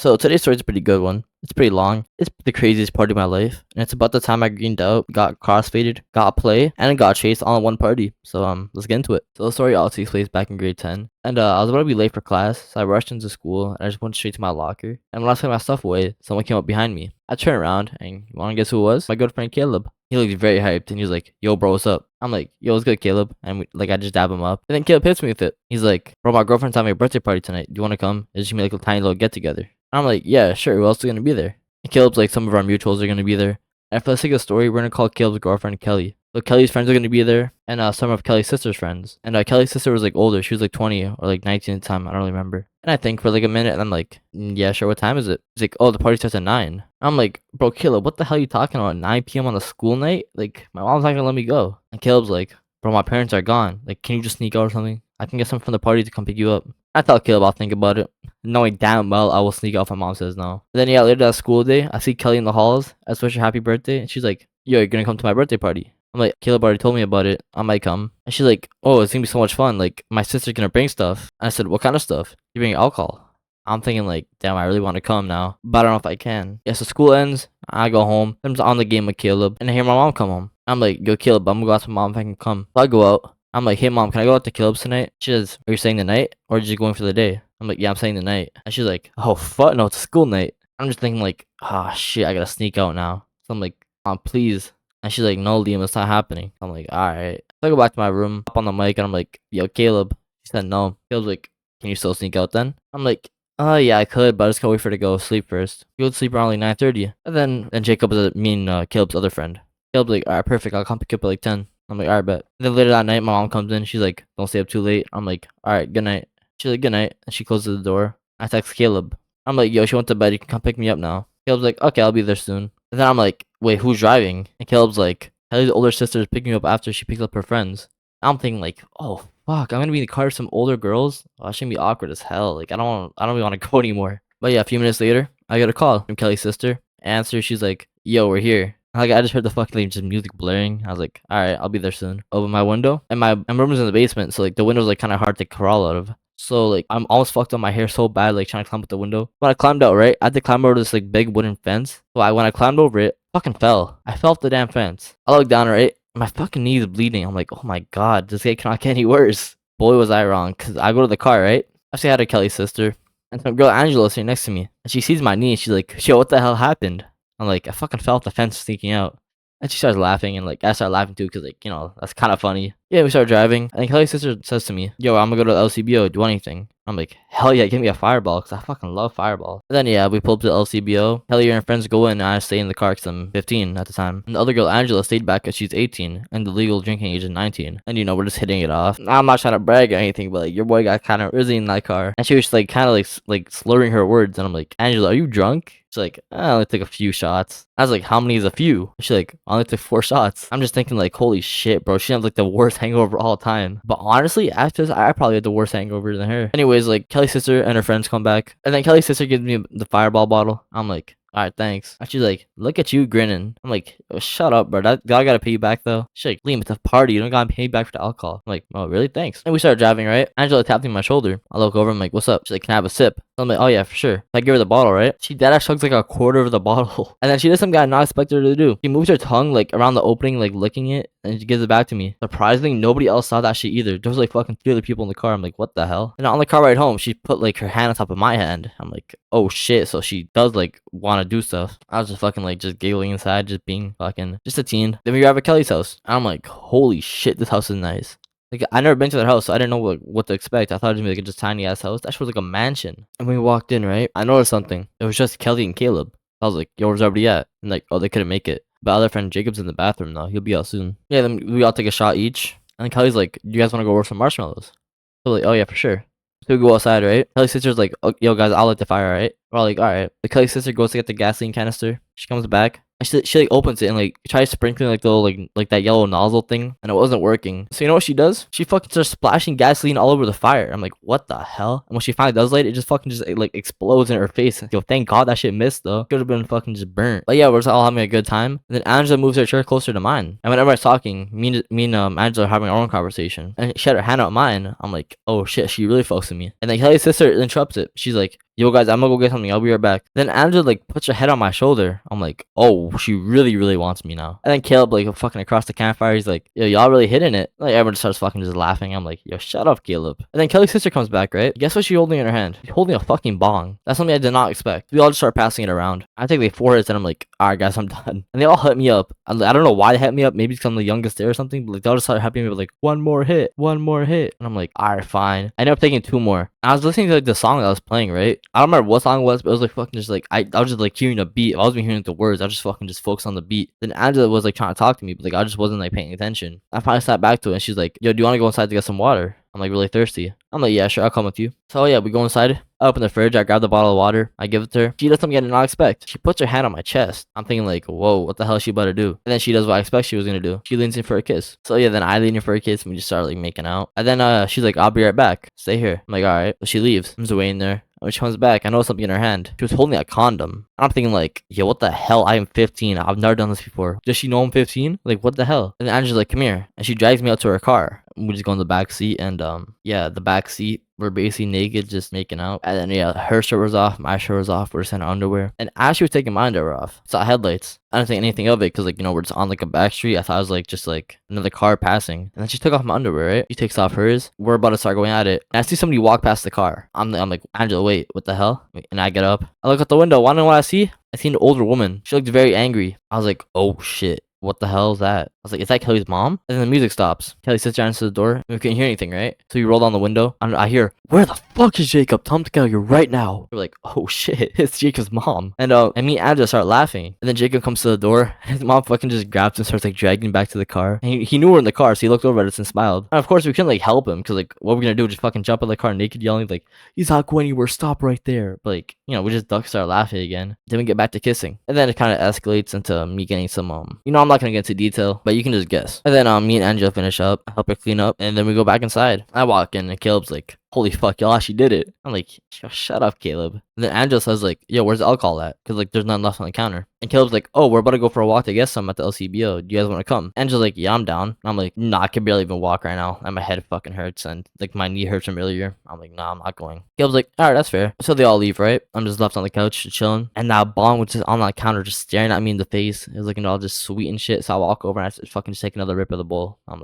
So today's story is a pretty good one. It's pretty long. It's the craziest part of my life, and it's about the time I greened out, got crossfaded, got a play, and got chased all in one party. So let's get into it. So the story all takes place back in grade 10, and I was about to be late for class, so I rushed into school and I just went straight to my locker. And when I was putting my stuff away, someone came up behind me. I turned around, and you wanna guess who it was? My good friend Caleb. He looked very hyped, and he was like, "Yo, bro, what's up?" I'm like, "Yo, what's good, Caleb?" And I just dab him up, and then Caleb hits me with it. He's like, "Bro, my girlfriend's having a birthday party tonight. Do you wanna come? It's just gonna be like a tiny little get together." I'm like, "Yeah, sure. Who else is gonna be there?" And Caleb's like, "Some of our mutuals are gonna be there." And for the sake of the story, we're gonna call Caleb's girlfriend Kelly. So Kelly's friends are gonna be there, and some of Kelly's sister's friends. And Kelly's sister was like older. She was like 20 or like 19 at the time. I don't really remember. And I think for like a minute, and I'm like, "Yeah, sure. What time is it?" He's like, "Oh, the party starts at 9." I'm like, "Bro, Caleb, what the hell are you talking about? 9 p.m. on a school night? Like, my mom's not gonna let me go." And Caleb's like, "Bro, my parents are gone. Like, can you just sneak out or something? I can get someone from the party to come pick you up." I tell Caleb I'll think about it, knowing damn well I will sneak out if my mom says no. But then yeah, later that school day, I see Kelly in the halls. I wish her happy birthday, and she's like, "Yo, you're gonna come to my birthday party?" I'm like, "Caleb already told me about it. I might come." And she's like, "Oh, it's gonna be so much fun. Like, my sister's gonna bring stuff." I said, "What kind of stuff?" "You bring alcohol." I'm thinking like, damn, I really want to come now, but I don't know if I can. Yeah, so school ends. I go home. I'm just on the game with Caleb, and I hear my mom come home. I'm like, "Yo, Caleb, I'm gonna go ask my mom if I can come." So I go out. I'm like, "Hey, mom, can I go out to Caleb's tonight?" She says, "Are you staying the night, or are you just going for the day?" I'm like, "Yeah, I'm staying the night." And she's like, "Oh, fuck no, it's a school night." I'm just thinking like, ah, shit, I gotta sneak out now. So I'm like, "Mom, please." And she's like, "No, Liam, it's not happening." I'm like, "Alright." So I go back to my room, hop on the mic, and I'm like, "Yo, Caleb." She said no. Caleb's like, "Can you still sneak out then?" I'm like, yeah, I could, but I just can't wait for her to go sleep first." We would sleep around like 9:30. And then Jacob is me and Caleb's other friend. Caleb's like, "Alright, perfect. I'll come pick you up at like 10. I'm like, "Alright, bet." And then later that night, my mom comes in. She's like, "Don't stay up too late." I'm like, "Alright, good night." She's like, "Good night." And she closes the door. I text Caleb. I'm like, "Yo, she went to bed. You can come pick me up now." Caleb's like, "Okay, I'll be there soon." And then I'm like, "Wait, who's driving?" And Caleb's like, "Kelly's older sister is picking me up after she picks up her friends." I'm thinking like, "Oh fuck, I'm gonna be in the car with some older girls. Oh, that's gonna be awkward as hell. Like, I don't really want to go anymore." But yeah, a few minutes later, I get a call from Kelly's sister. Answer, she's like, "Yo, we're here." Like, I just heard the fucking like, just music blaring. I was like, "Alright, I'll be there soon." Open my window, and my room is in the basement, so like the window's like kind of hard to crawl out of. So like I'm almost fucked up my hair so bad, like trying to climb up the window. When I climbed out, right, I had to climb over this like big wooden fence. So when I climbed over it, fucking fell. I fell off the damn fence. I looked down, right, my fucking knee is bleeding. I'm like, "Oh my god, this guy cannot get any worse." Boy, was I wrong, cause I go to the car, right. I say hi to Kelly's sister. And some girl Angela sitting next to me, and she sees my knee, and she's like, "Yo, what the hell happened?" I'm like, "I fucking fell off the fence sneaking out." And she starts laughing, and like I start laughing too, cause like that's kind of funny. Yeah, we start driving, and Kelly's sister says to me, "Yo, I'm gonna go to the LCBO. Do you want anything?" I'm like, "Hell yeah, give me a fireball, cause I fucking love fireball." And then yeah, we pull up to the LCBO. Kelly and her friends go in, and I stay in the car cause I'm 15 at the time. And the other girl Angela stayed back cause she's 18, and the legal drinking age is 19. And we're just hitting it off. I'm not trying to brag or anything, but like your boy got kind of rizzy in that car, and she was like kind of like slurring her words, and I'm like, "Angela, are you drunk?" She's like, "I only took a few shots." I was like, "How many is a few?" She's like, "I only took 4 shots." I'm just thinking like, holy shit, bro. She has like the worst hangover of all time. But honestly, after this, I probably had the worst hangover than her. Anyways, like Kelly's sister and her friends come back. And then Kelly's sister gives me the fireball bottle. I'm like, "Alright, thanks." And she's like, "Look at you grinning." I'm like, "Oh, shut up, bro. That I gotta pay you back though." She's like, "Liam, it's a party. You don't gotta pay me back for the alcohol." I'm like, "Oh, really? Thanks." And we started driving, right? Angela tapped me on my shoulder. I look over. I'm like, "What's up?" She's like, "Can I have a sip?" I'm like, "Oh yeah, for sure." I give her the bottle, right? She dead ass chugs like a quarter of the bottle. And then she does something I not expected her to do. She moves her tongue like around the opening, like licking it, and she gives it back to me. Surprisingly, nobody else saw that shit either. There was like fucking 3 other people in the car. I'm like, "What the hell?" And on the car ride home, she put like her hand on top of my hand. I'm like, "Oh shit." So she does like want to do stuff. I was just fucking like just giggling inside, just being fucking just a teen. Then we arrive at Kelly's house. I'm like, "Holy shit, this house is nice." Like, I never been to their house, so I didn't know what to expect. I thought it was gonna be like a just tiny ass house. That shit was like a mansion. And when we walked in, right, I noticed something. It was just Kelly and Caleb. I was like, "Yo, where's everybody at?" And like, "Oh, they couldn't make it." But other friend Jacob's in the bathroom now. He'll be out soon. Yeah, then we all take a shot each. And then Kelly's like, "Do you guys want to go roast some marshmallows?" So like, "Oh yeah, for sure." So we go outside, right? Kelly's sister's like, "Oh, yo guys, I'll light the fire, right?" We're all like, "Alright." The Kelly's sister goes to get the gasoline canister. She comes back. And she like opens it and like tries sprinkling like the little, like that yellow nozzle thing, and it wasn't working. So you know what she does? She fucking starts splashing gasoline all over the fire. I'm like, "What the hell?" And when she finally does light it, just fucking just like explodes in her face. Yo, thank God that shit missed though. Could have been fucking just burnt. But yeah, we're just all having a good time. And then Angela moves her chair closer to mine. And whenever I was talking, me and Angela are having our own conversation. And she had her hand out mine. I'm like, "Oh shit, she really fucks with me." And then Kelly's sister interrupts it. She's like, yo guys, I'm gonna go get something. I'll be right back. Then Angela like puts her head on my shoulder. I'm like, oh, she really, really wants me now. And then Caleb like fucking across the campfire. He's like, yo, y'all really hitting it. Like everyone starts fucking just laughing. I'm like, yo, shut up, Caleb. And then Kelly's sister comes back, right? Guess what she's holding in her hand? She's holding a fucking bong. That's something I did not expect. We all just start passing it around. I take like 4 hits and I'm like, all right, guys, I'm done. And they all hit me up. I don't know why they hit me up. Maybe because I'm the youngest there or something. But like they all just started helping me with like one more hit. And I'm like, all right, fine. I ended up taking 2 more. And I was listening to like the song that I was playing, right? I don't remember what song it was, but it was like fucking just like I was just like hearing the beat. I wasn't hearing the words. I was just fucking just focused on the beat. Then Angela was like trying to talk to me, but like I just wasn't like paying attention. I finally sat back to it and she's like, yo, do you want to go inside to get some water? I'm like really thirsty. I'm like, yeah, sure, I'll come with you. So yeah, we go inside. I open the fridge. I grab the bottle of water. I give it to her. She does something I did not expect. She puts her hand on my chest. I'm thinking like, whoa, what the hell is she about to do? And then she does what I expect she was gonna do. She leans in for a kiss. So yeah, then I lean in for a kiss and we just start like making out. And then she's like, I'll be right back. Stay here. I'm like, all right. So she leaves. I'm just waiting there. When she comes back, I notice something in her hand. She was holding a condom. I'm thinking like, yo, what the hell? I am 15. I've never done this before. Does she know I'm 15? Like, what the hell? And then Angela's like, come here. And she drags me out to her car. We just go in the back seat and yeah, the back seat. We're basically naked, just making out. And then yeah, her shirt was off, my shirt was off. We're just in our underwear. And as she was taking my underwear off, saw headlights. I didn't think anything of it because like, you know, we're just on like a back street. I thought it was like just like another car passing. And then she took off my underwear, right? She takes off hers. We're about to start going at it. And I see somebody walk past the car. I'm like, Angela, wait, what the hell? And I get up. I look out the window. Wanna know what I see? I see an older woman. She looked very angry. I was like, oh shit. What the hell is that? I was like, is that Kelly's mom? And then the music stops. Kelly sits down to the door. We couldn't hear anything, right? So we roll down the window. And I hear, where the fuck is Jacob? Tell him to get out here right now. We're like, oh shit, it's Jacob's mom. And me and Angela start laughing. And then Jacob comes to the door. And his mom fucking just grabs him and starts like dragging him back to the car. And he knew we were in the car, so he looked over at us and smiled. And of course, we couldn't like help him because like, what we're gonna do? Just fucking jump in the car naked, yelling like, he's not going anywhere. Stop right there. But like, you know, we just start laughing again. Then we get back to kissing. And then it kind of escalates into me getting some, you know, I'm not gonna get into detail, but you can just guess. And then me and Angela finish up, help her clean up, and then we go back inside. I walk in and Caleb's like, holy fuck, y'all actually did it. I'm like, shut up, Caleb. And then Angela says like, yo, where's the alcohol at? Because like there's nothing left on the counter. And Caleb's like, oh, we're about to go for a walk to get some at the LCBO. Do you guys want to come? Angela's like, yeah, I'm down. And I'm like, nah, I can barely even walk right now. And my head fucking hurts and like my knee hurts from earlier. I'm like, nah, I'm not going. Caleb's like, all right, that's fair. So they all leave, right? I'm just left on the couch chilling. And that bong was just on that counter just staring at me in the face. It was looking all just sweet and shit. So I walk over and I fucking just take another rip of the bowl. I'm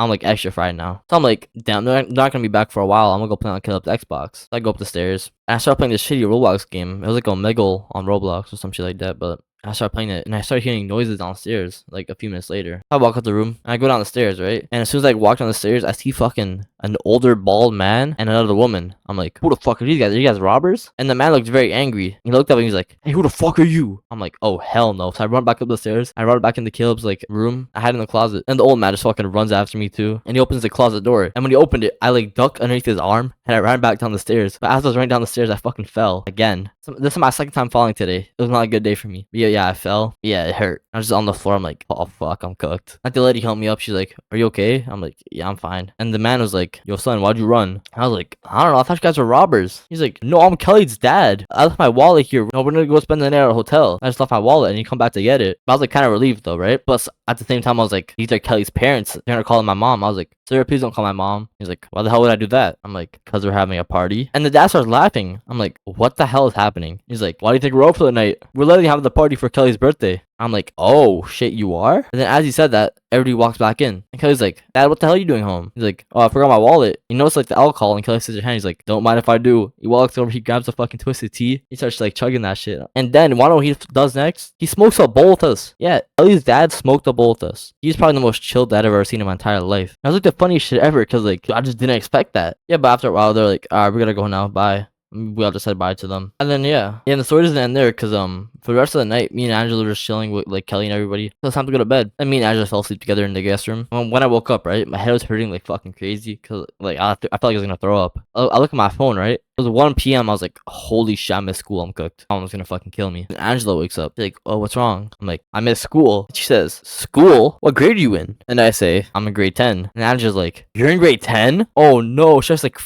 like extra fried now. So I'm like, damn, they're not gonna be back for a while. I'm gonna go play on Caleb's Xbox. So I go up the stairs. And I start playing this shitty Roblox game. It was like a Omegle on Roblox or some shit like that, but I started playing it and I started hearing noises downstairs like a few minutes later. I walk up the room and I go down the stairs, right? And as soon as I walk down the stairs, I see fucking an older bald man and another woman. I'm like, who the fuck are these guys? Are you guys robbers? And the man looked very angry. He looked up and he's like, hey, who the fuck are you? I'm like, oh hell no. So I run back up the stairs. I run back into Caleb's like room. I hid in the closet. And the old man just fucking runs after me too. And he opens the closet door. And when he opened it, I like ducked underneath his arm and I ran back down the stairs. But as I was running down the stairs, I fucking fell again. So this is my second time falling today. It was not a good day for me. But yeah, I fell. Yeah, it hurt. I was just on the floor. I'm like, oh fuck, I'm cooked. Like the lady helped me up. She's like, are you okay? I'm like, yeah, I'm fine. And the man was like, yo son, why'd you run? I was like, I don't know. I thought you guys were robbers. He's like, no, I'm Kelly's dad. I left my wallet here. No, we're gonna go spend the night at a hotel. I just left my wallet and you come back to get it. But I was like kind of relieved though, right? But at the same time, I was like, these are Kelly's parents. They're gonna call my mom. I was like, sir, please don't call my mom. He's like, why the hell would I do that? I'm like, because we're having a party. And the dad starts laughing. I'm like, what the hell is happening? He's like, why do you think we're out for the night? We're literally having the party for Kelly's birthday. I'm like, oh shit, you are? And then as he said that, everybody walks back in. And Kelly's like, Dad, what the hell are you doing home? He's like, oh, I forgot my wallet. You notice like the alcohol, and Kelly says your hand. He's like, don't mind if I do. He walks over, he grabs a fucking twisted tea. He starts like chugging that shit. And then, wanna know what he does next? He smokes a bowl with us. Yeah, Kelly's dad smoked a bowl with us. He's probably the most chilled dad I've ever seen in my entire life. That was like the funniest shit ever, because like, I just didn't expect that. Yeah, but after a while, they're like, alright, we gotta go now, bye. We all just said bye to them. And then yeah, and the story doesn't end there because for the rest of the night, me and Angela were just chilling with like Kelly and everybody. So it's time to go to bed. And me and Angela fell asleep together in the guest room. When I woke up, right, my head was hurting like fucking crazy because like I felt like I was gonna throw up. I look at my phone, right? It was 1 p.m. I was like, holy shit, I missed school. I'm cooked. Mom was gonna fucking kill me. And Angela wakes up. She's like, oh, what's wrong? I'm like, I missed school. She says, school? What grade are you in? And I say, I'm in grade 10. And Angela's like, you're in grade 10? Oh no. She starts like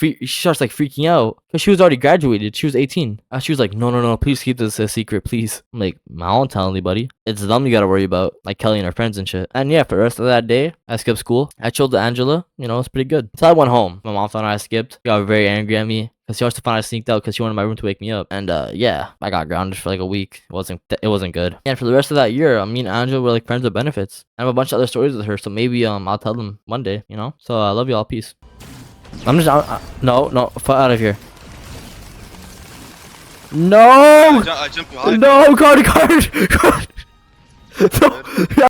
freaking out because she was already graduated. She was 18. She was like, no, please keep this a secret, please. I'm like, I won't tell anybody. It's them you gotta worry about, like Kelly and her friends and shit. And yeah, for the rest of that day, I skipped school. I chilled with Angela. You know, it's pretty good. So I went home. My mom found out I skipped. Got very angry at me. Because she wants to find I sneaked out because she wanted my room to wake me up. And yeah, I got grounded for like a week. It wasn't good. And for the rest of that year, me and Angela were like friends with benefits. I have a bunch of other stories with her, so maybe I'll tell them one day, you know. So I love y'all. Peace. I'm just no, fuck out of here. No, I jumped behind. no, guard. No.